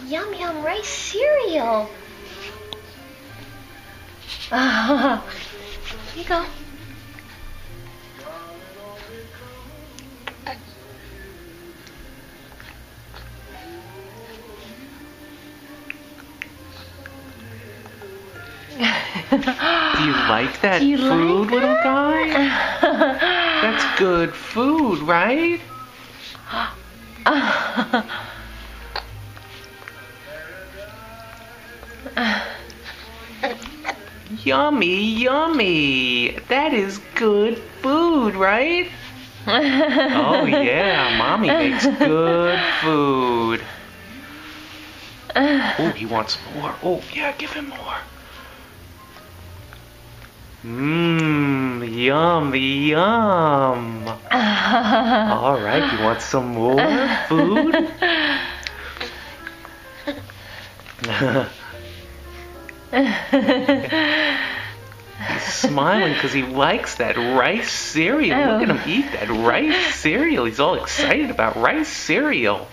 Yum yum rice cereal. Here you go. Do you like that Do you food, like little that? guy? That's good food, right? Yummy, yummy. That is good food, right? Oh yeah, Mommy makes good food. Oh, he wants more. Oh yeah, give him more. Mmm, yum, yum. All right, you want some more food? He's smiling because he likes that rice cereal. Look at him eat that rice cereal. He's all excited about rice cereal.